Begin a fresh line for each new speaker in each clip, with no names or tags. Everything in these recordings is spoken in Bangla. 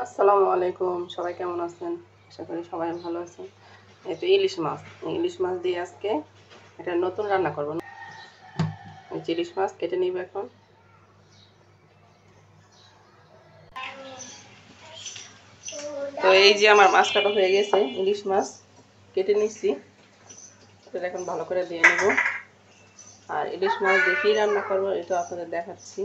আসসালামু আলাইকুম, সবাই কেমন আছেন? আশা করি সবাই ভালো আছেন। এই তো ইলিশ মাছ দিয়ে আজকে একটা নতুন রান্না করব। ইলিশ মাছ কেটে নিব এখন। তো এই যে আমার মাছ কাটা হয়ে গেছে, ইলিশ মাছ কেটে নিচ্ছি। এটা এখন ভালো করে দিয়ে নেব। আর ইলিশ মাছ দিয়ে কী রান্না করবো এটা আপনাদের দেখাচ্ছি।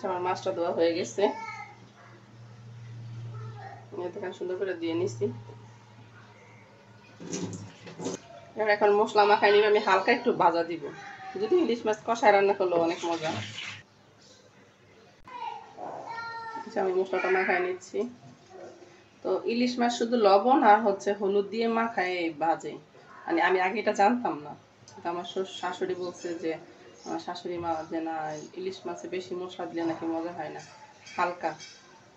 আমার মাছটা ধোয়া হয়ে গেছে, দেখেন সুন্দর করে দিয়ে নিচ্ছি। এখন মশলা মাখাই নিব, আমি হালকা একটু ভাজা দিব। যদি ইলিশ মাছ কষায় রান্না করলে অনেক মজা। আমি মশলাটা মাখাই নিচ্ছি। তো ইলিশ মাছ শুধু লবণ আর হলুদ দিয়ে মাখায় ভাজে, মানে আমি আগে এটা জানতাম না। কিন্তু আমার শাশুড়ি বলছে যে, আমার শাশুড়ি মা যে না, ইলিশ মাছে বেশি মশলা দিলে নাকি মজা হয় না, হালকা।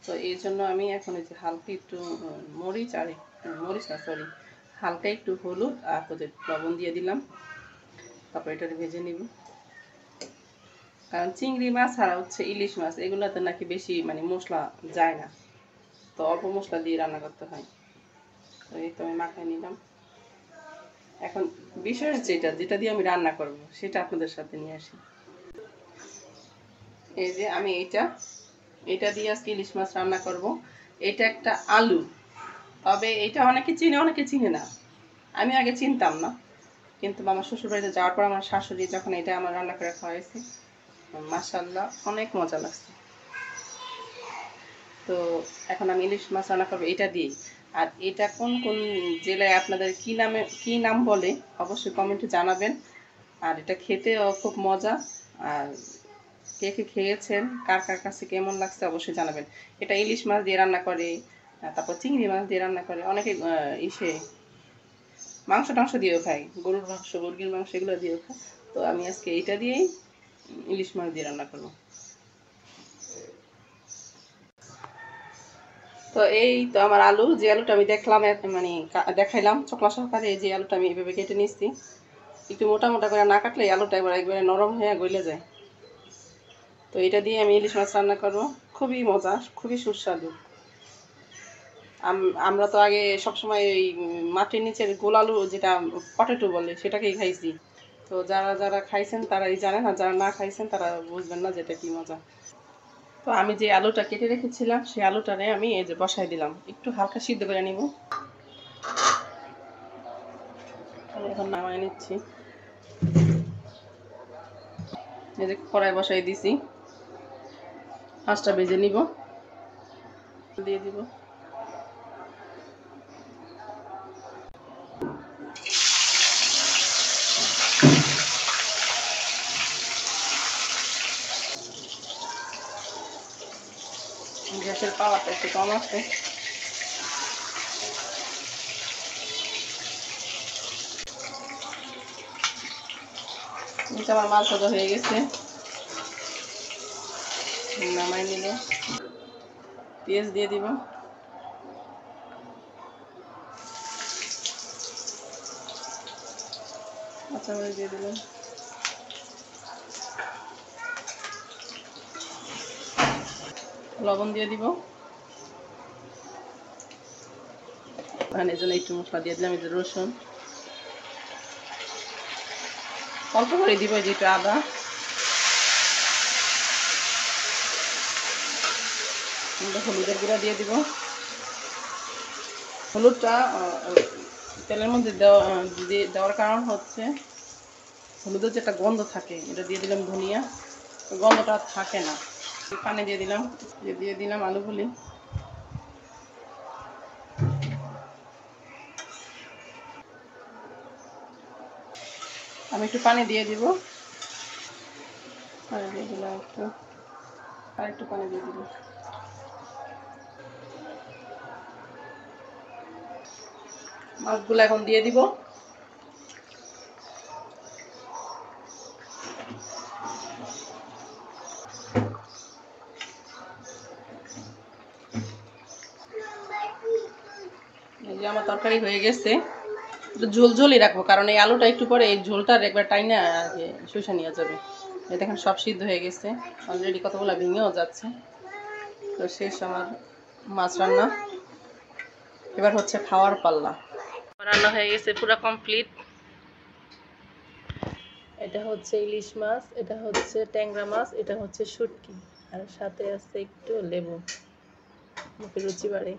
তো এই জন্য আমি এখন এই যে হালকা একটু হালকা একটু হলুদ আর লবণ দিয়ে দিলাম। তারপর এটা ভেজে নিব। কারণ চিংড়ি মাছ আর ইলিশ মাছ এগুলোতে নাকি বেশি মানে মশলা যায় না, তো অল্প মশলা দিয়ে রান্না করতে হয়। তো এই তো আমি মাখায় নিলাম। এখন বিশেষ যেটা দিয়ে আমি রান্না করব সেটা আপনাদের সাথে নিয়ে আসি। এই যে আমি এটা দিয়ে আজকে ইলিশ মাছ রান্না করব। এটা একটা আলু, তবে এটা অনেকে চিনে অনেকে চিনে না। আমি আগে চিনতাম না, কিন্তু আমার শ্বশুরবাড়িতে যাওয়ার পর আমার শাশুড়ি যখন এটা আমার রান্না করে খাওয়াইছে, মাশাআল্লাহ অনেক মজা লাগছে। তো এখন আমি ইলিশ মাছ রান্না করবো এটা দিয়েই। আর এটা কোন কোন জেলায় আপনাদের কি নাম বলে অবশ্যই কমেন্টে জানাবেন। আর এটা খেতেও খুব মজা। আর কে কে খেয়েছেন, কার কার কাছে কেমন লাগছে অবশ্যই জানাবেন। এটা ইলিশ মাছ দিয়ে রান্না করে, তারপর চিংড়ি মাছ দিয়ে রান্না করে, অনেকে মাংস টাংস দিয়েও খায়, গরুর মাংস, মুরগির মাংস এগুলো দিয়েও খায়। তো আমি আজকে এইটা দিয়েই ইলিশ মাছ দিয়ে রান্না করবো। তো এই তো আমার আলু, যে আলুটা আমি দেখলাম মানে দেখাইলাম চকলা সহকারে, এই যে আলুটা আমি এইভাবে কেটে নিচ্ছি। একটু মোটা মোটা করে না কাটলে আলুটা একবারে নরম হয়ে গলে যায়। তো এটা দিয়ে আমি ইলিশ মাছ রান্না করবো। খুবই মজা, খুবই সুস্বাদু। আমরা তো আগে সবসময় ওই মাটির নিচের গোল আলু, যেটা পটেটো বলে, সেটাকেই খাইছি। তো যারা যারা খাইছেন তারাই জানেন, আর যারা না খাইছেন তারা বুঝবেন না যেটা কি মজা। তো আমি যে আলুটা কেটে রেখেছিলাম সেই আলুটারে আমি এই যে বসাই দিলাম, একটু হালকা সিদ্ধ করে নিব। এখন নামাই নিচ্ছি। এই যে কড়াই বসাই দিছি, মাছটা ভেজে নিব, দিয়ে দিব। গ্যাসের পাওয়ারটা একটু কম আছে। আমার মাছ ভাজা হয়ে গেছে, নামাই নিল। পেঁয়াজ দিয়ে দিব, কাঁচামরিচ দিয়ে দিলাম, লবণ দিয়ে দিব। এই জন্য একটু মশলা দিয়ে দিলাম, এই যে রসুন অল্প করে দিব, এই যে একটু আদা, হলুদের গুঁড়া দিয়ে দিব। হলুদটা তেলের মধ্যে দেওয়ার কারণ হচ্ছে হলুদের যে একটা গন্ধ থাকে, এটা দিয়ে দিলাম ধনিয়া, গন্ধটা থাকে না। পানি দিয়ে দিলাম আলুগুলি। আমি একটু পানি দিয়ে দিব, পানি দিয়ে দিলাম একটু, আর একটু পানি দিয়ে দিব। মাছগুলো এখন দিয়ে দিব। এই যে আমার তরকারি হয়ে গেছে, একটু ঝোলঝোলই রাখবো, কারণ এই আলুটা একটু পরে এই ঝোলটার একবার টাইনা আগে শুষা নিয়ে যাবে। এই দেখেন সব সিদ্ধ হয়ে গেছে অলরেডি, কতগুলো ভেঙেও যাচ্ছে। তো শেষ আমার মাছ রান্না, এবার হচ্ছে খাওয়ার পাল্লা। রান্না হয়ে গেছে পুরো কমপ্লিট। এটা হচ্ছে ইলিশ মাছ, এটা হচ্ছে ট্যাংরা মাছ, এটা হচ্ছে শুটকি, আর সাথে আছে একটু লেবু, মুখে রুচি বাড়ে।